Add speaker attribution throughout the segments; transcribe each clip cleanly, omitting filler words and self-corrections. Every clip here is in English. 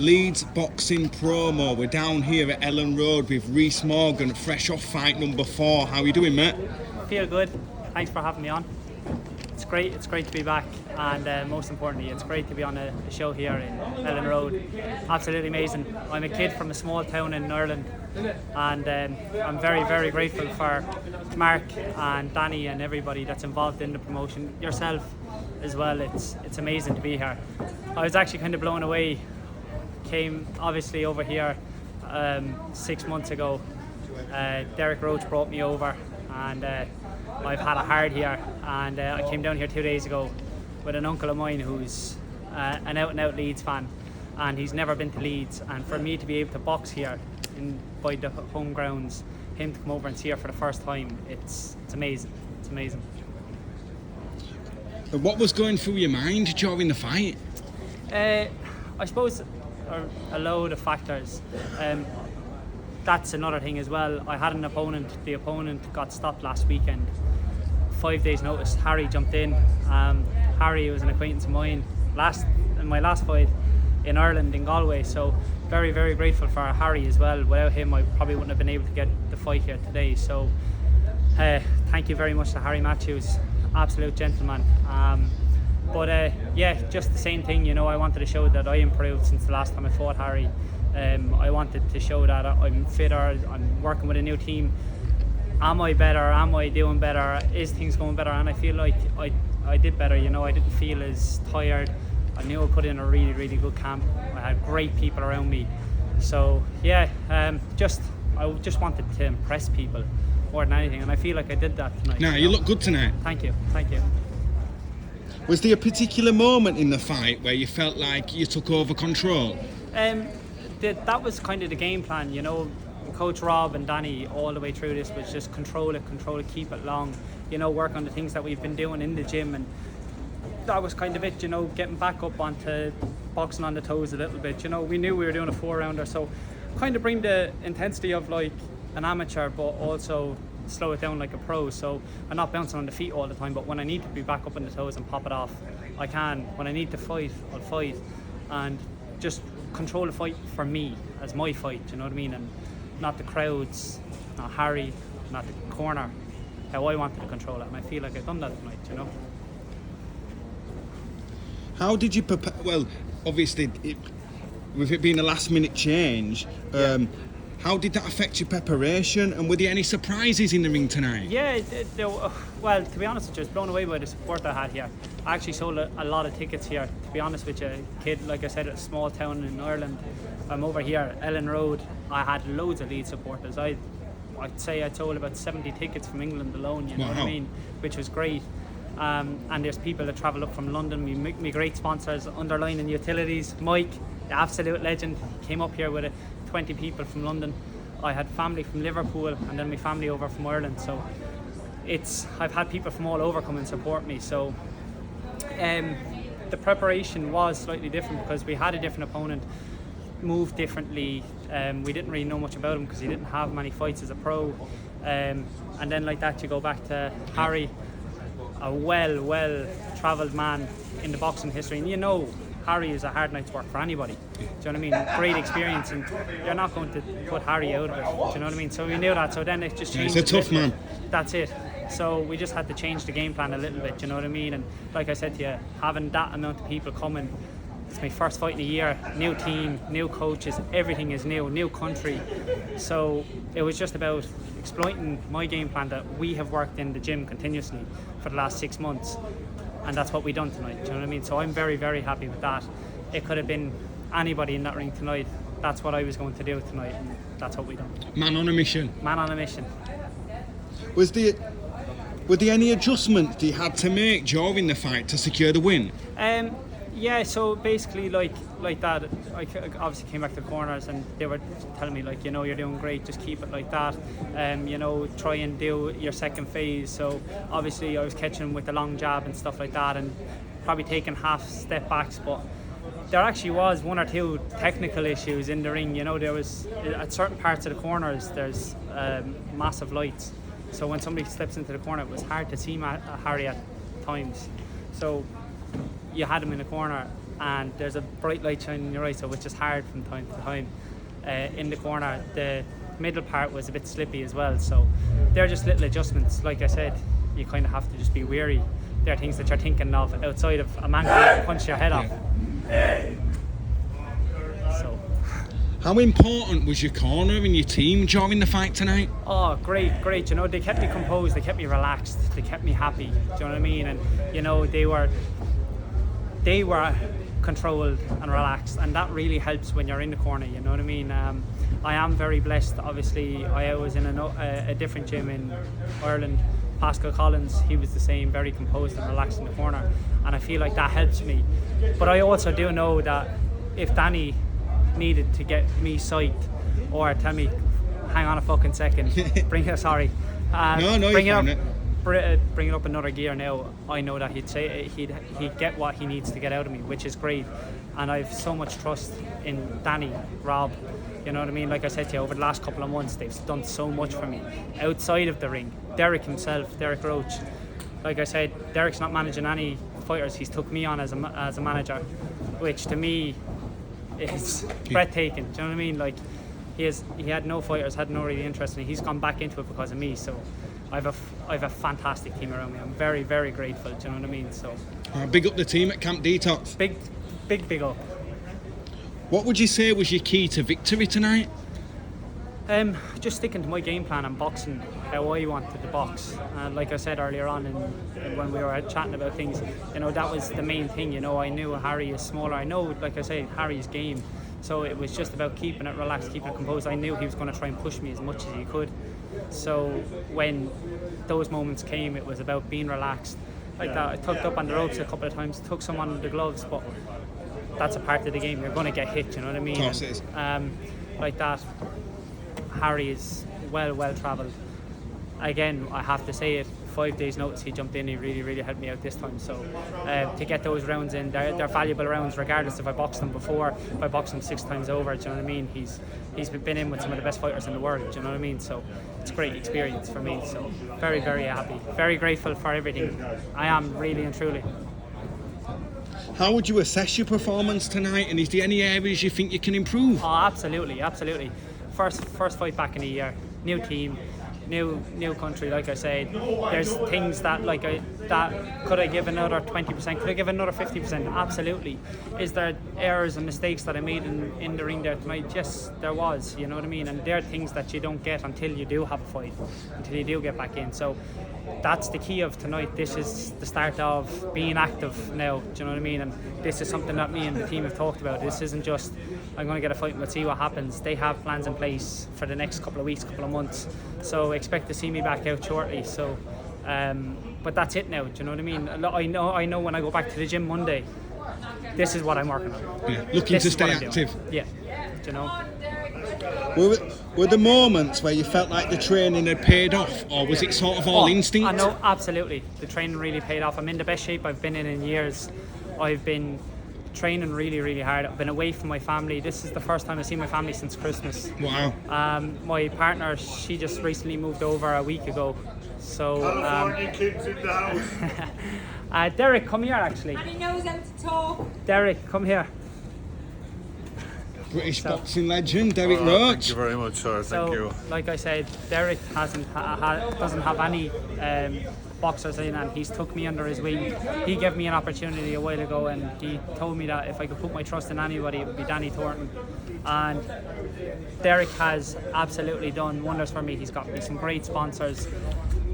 Speaker 1: Leeds boxing promo. We're down here at Ellen Road with Rhys Moran, fresh off fight number 4. How are you doing, mate?
Speaker 2: Feel good. Thanks for having me on. It's great to be back, and most importantly, it's great to be on a show here in Ellen Road. Absolutely amazing. I'm a kid from a small town in Ireland, and I'm very grateful for Mark and Danny and everybody that's involved in the promotion. Yourself as well. It's amazing to be here. I was actually kind of blown away. Came obviously over here 6 months ago. Derek Roach brought me over, and I've had a hard here, and I came down here 2 days ago with an uncle of mine who's an out-and-out Leeds fan, and he's never been to Leeds, and for me to be able to box here by the home grounds, him to come over and see her for the first time, it's amazing. It's amazing.
Speaker 1: What was going through your mind during the fight?
Speaker 2: I suppose a load of factors. That's another thing as well. I had an opponent. The opponent got stopped last weekend. 5 days notice. Harry jumped in. Harry was an acquaintance of mine in my last fight in Ireland, in Galway. So very grateful for Harry as well. Without him, I probably wouldn't have been able to get the fight here today. So thank you very much to Harry Matthews, absolute gentleman. But yeah, just the same thing, you know, I wanted to show that I improved since the last time I fought Harry. I wanted to show that I'm fitter, I'm working with a new team. Am I better? Am I doing better? Is things going better? And I feel like I did better, you know, I didn't feel as tired. I knew I put in a really good camp. I had great people around me. So yeah, I just wanted to impress people more than anything, and I feel like I did that tonight.
Speaker 1: No, you look good tonight.
Speaker 2: Thank you.
Speaker 1: Was there a particular moment in the fight where you felt like you took over control?
Speaker 2: That was kind of the game plan, you know. Coach Rob and Danny all the way through this was just control it, keep it long, you know, work on the things that we've been doing in the gym, and that was kind of it, you know, getting back up onto boxing on the toes a little bit, you know. We knew we were doing a 4-rounder, so kind of bring the intensity of like an amateur, but also slow it down like a pro. So I'm not bouncing on the feet all the time, but when I need to be back up on the toes and pop it off, I can. When I need to fight, I'll fight, and just control the fight for me as my fight, you know what I mean, and not the crowds, not Harry, not the corner, how I wanted to control it, and I feel like I've done that tonight, you know.
Speaker 1: How did you prepare? Well, obviously with it being a last minute change, how did that affect your preparation, and were there any surprises in the ring tonight?
Speaker 2: Yeah, well, to be honest with you, I was blown away by the support I had here. I actually sold a lot of tickets here, to be honest with you. A kid, like I said, a small town in Ireland. I'm over here, Ellen Road. I had loads of Leeds supporters. I'd say I sold about 70 tickets from England alone, you know what I mean, which was great. And there's people that travel up from London. Me great sponsors, Underline and Utilities. Mike, the absolute legend, came up here with 20 people from London. I had family from Liverpool, and then my family over from Ireland. So I've had people from all over come and support me. So the preparation was slightly different because we had a different opponent, moved differently. We didn't really know much about him because he didn't have many fights as a pro. And then like that, you go back to Harry, a well travelled man in the boxing history, and you know Harry is a hard night's work for anybody. Do you know what I mean? Great experience, and you're not going to put Harry out of it. Do you know what I mean? So we knew that. So then it just changed.
Speaker 1: He's a tough man.
Speaker 2: That's it. So we just had to change the game plan a little bit. Do you know what I mean? And like I said to you, having that amount of people coming. It's my first fight in a year, new team, new coaches, everything is new country. So it was just about exploiting my game plan that we have worked in the gym continuously for the last 6 months. And that's what we done tonight, do you know what I mean? So I'm very happy with that. It could have been anybody in that ring tonight. That's what I was going to do tonight, and that's what we done.
Speaker 1: Man on a mission.
Speaker 2: Man on a mission.
Speaker 1: Were there any adjustments you had to make during the fight to secure the win?
Speaker 2: Yeah, so basically like that, I obviously came back to the corners and they were telling me like, you know, you're doing great, just keep it like that, you know, try and do your second phase. So obviously I was catching with the long jab and stuff like that, and probably taking half step backs, but there actually was 1 or 2 technical issues in the ring. You know, there was at certain parts of the corners there's massive lights, so when somebody steps into the corner it was hard to see Harry at times. So you had him in the corner and there's a bright light shining in your eyes, so which is hard from time to time. In the corner, the middle part was a bit slippy as well, so they're just little adjustments. Like I said, you kind of have to just be wary. There are things that you're thinking of outside of a man can punch your head off. So,
Speaker 1: how important was your corner and your team during the fight tonight?
Speaker 2: oh, great. You know, they kept me composed, they kept me relaxed, they kept me happy. Do you know what I mean? And you know, they were controlled and relaxed, and that really helps when you're in the corner. You know what I mean? I am very blessed. Obviously, I was in a different gym in Ireland. Pascal Collins, he was the same, very composed and relaxed in the corner, and I feel like that helps me. But I also do know that if Danny needed to get me psyched or tell me, hang on a fucking second, bring it up another gear now, I know that he'd get what he needs to get out of me, which is great. And I've so much trust in Danny, Rob. You know what I mean? Like I said to you, over the last couple of months, they've done so much for me outside of the ring. Derek himself, Derek Roach. Like I said, Derek's not managing any fighters. He's took me on as a manager, which to me is breathtaking. Do you know what I mean? Like he had no fighters, had no really interest in it. He's gone back into it because of me. So I've a fantastic team around me. I'm very, very grateful. Do you know what I mean? So
Speaker 1: big up the team at Camp Detox.
Speaker 2: Big up.
Speaker 1: What would you say was your key to victory tonight?
Speaker 2: Just sticking to my game plan and boxing how I wanted to box. Like I said earlier on, when we were chatting about things, you know, that was the main thing. You know, I knew Harry is smaller. I know, like I say, Harry's game. So it was just about keeping it relaxed, keeping it composed. I knew he was going to try and push me as much as he could. So when those moments came, it was about being relaxed. Like that, I tucked up on the ropes a couple of times, took someone with the gloves, but that's a part of the game. You're going to get hit, you know what I mean?
Speaker 1: Of course it is.
Speaker 2: Like that, Harry is well travelled. Again, I have to say it, 5 days notice he jumped in, he really helped me out this time. So to get those rounds in, they're valuable rounds regardless if I boxed them before, if I boxed them 6 times over, do you know what I mean? He's been in with some of the best fighters in the world, do you know what I mean? So it's a great experience for me, so very happy, very grateful for everything. I am really and truly.
Speaker 1: How would you assess your performance tonight, and is there any areas you think you can improve?
Speaker 2: Oh, absolutely. First fight back in a year, new team, new country. Like I said, there's things that that could I give another 20%, could I give another 50%? Absolutely. Is there errors and mistakes that I made in the ring there tonight? Yes, there was. You know what I mean? And there are things that you don't get until you do have a fight, until you do get back in. So that's the key of tonight. This is the start of being active now, do you know what I mean? And this is something that me and the team have talked about. This isn't just, I'm going to get a fight and we'll see what happens. They have plans in place for the next couple of weeks, couple of months. So expect to see me back out shortly. So, but that's it now, do you know what I mean? I know when I go back to the gym Monday, this is what I'm working on.
Speaker 1: Yeah, looking to stay active.
Speaker 2: Yeah, do you know?
Speaker 1: Were the moments where you felt like the training had paid off, or was it sort of all instinct?
Speaker 2: I know, absolutely. The training really paid off. I'm in the best shape I've been in years. I've been training really hard. I've been away from my family. This is the first time I've seen my family since Christmas.
Speaker 1: Wow.
Speaker 2: My partner, she just recently moved over a week ago. So
Speaker 3: California kids in the house.
Speaker 2: Derek, come here actually.
Speaker 4: And he knows how to talk.
Speaker 2: Derek, come here.
Speaker 1: British boxing legend, Derek Roach.
Speaker 3: Thank you very much, sir. Thank you.
Speaker 2: Like I said, Derek doesn't have any boxers in, and he's took me under his wing. He gave me an opportunity a while ago, and he told me that if I could put my trust in anybody, it would be Danny Thornton. And Derek has absolutely done wonders for me. He's got me some great sponsors.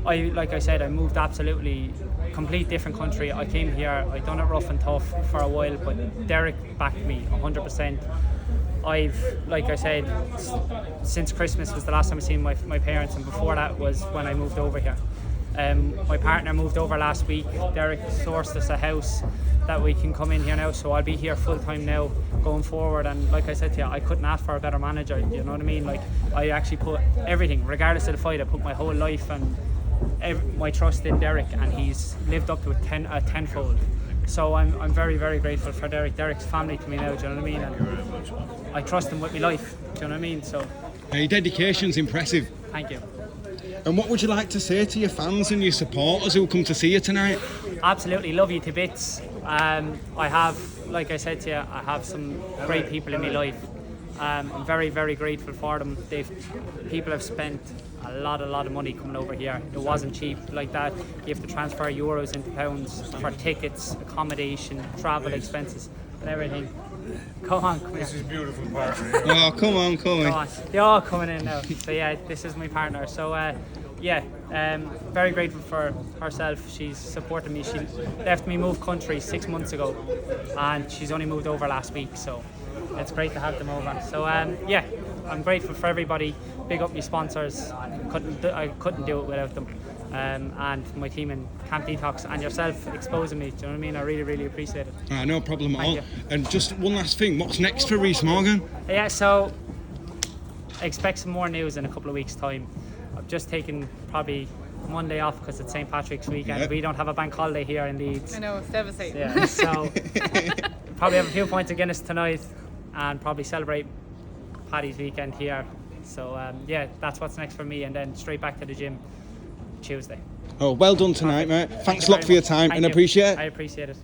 Speaker 2: Like I said, I moved absolutely complete different country. I came here, I done it rough and tough for a while, but Derek backed me 100%. Like I said, since Christmas was the last time I seen my parents, and before that was when I moved over here. My partner moved over last week. Derek sourced us a house that we can come in here now, so I'll be here full time now going forward. And like I said to you, I couldn't ask for a better manager, you know what I mean? Like, I actually put everything, regardless of the fight, I put my whole life and my trust in Derek, and he's lived up to it tenfold. So I'm very grateful for Derek. Derek's family to me now, do you know what I mean? And I trust him with my life, do you know what I mean? So
Speaker 1: Your dedication's impressive.
Speaker 2: thank you.
Speaker 1: And what would you like to say to your fans and your supporters who come to see you tonight?
Speaker 2: Absolutely, love you to bits. I have, like I said to you, I have some great people in my life. I'm very, very grateful for them. People have spent a lot of money coming over here. It wasn't cheap like that. You have to transfer euros into pounds for tickets, accommodation, travel expenses, and everything. Come on, come
Speaker 3: This
Speaker 2: here.
Speaker 3: is beautiful partner.
Speaker 1: Oh, come on.
Speaker 2: Come on. They're all coming in now. So yeah, this is my partner. So very grateful for herself. She's supported me. She left me move country 6 months ago, and she's only moved over last week. So it's great to have them over. So I'm grateful for everybody. Big up my sponsors. I couldn't do it without them. And my team in Camp Detox and yourself exposing me. Do you know what I mean? I really, really appreciate it.
Speaker 1: No problem at
Speaker 2: Thank
Speaker 1: all.
Speaker 2: you.
Speaker 1: And just one last thing, what's next for Rhys Moran?
Speaker 2: Yeah, so expect some more news in a couple of weeks' time. I've just taken probably Monday off because it's St. Patrick's weekend.
Speaker 1: Yep.
Speaker 2: We don't have a bank holiday here in Leeds.
Speaker 4: I know, it's devastating.
Speaker 2: Yeah, so probably have a few points of Guinness tonight and probably celebrate Paddy's weekend here. So that's what's next for me, and then straight back to the gym Tuesday.
Speaker 1: Oh, well done tonight, mate. Thanks a lot
Speaker 2: Thank
Speaker 1: for
Speaker 2: you
Speaker 1: your
Speaker 2: very
Speaker 1: time
Speaker 2: much.
Speaker 1: and
Speaker 2: Thank you.
Speaker 1: appreciate it.
Speaker 2: I appreciate it.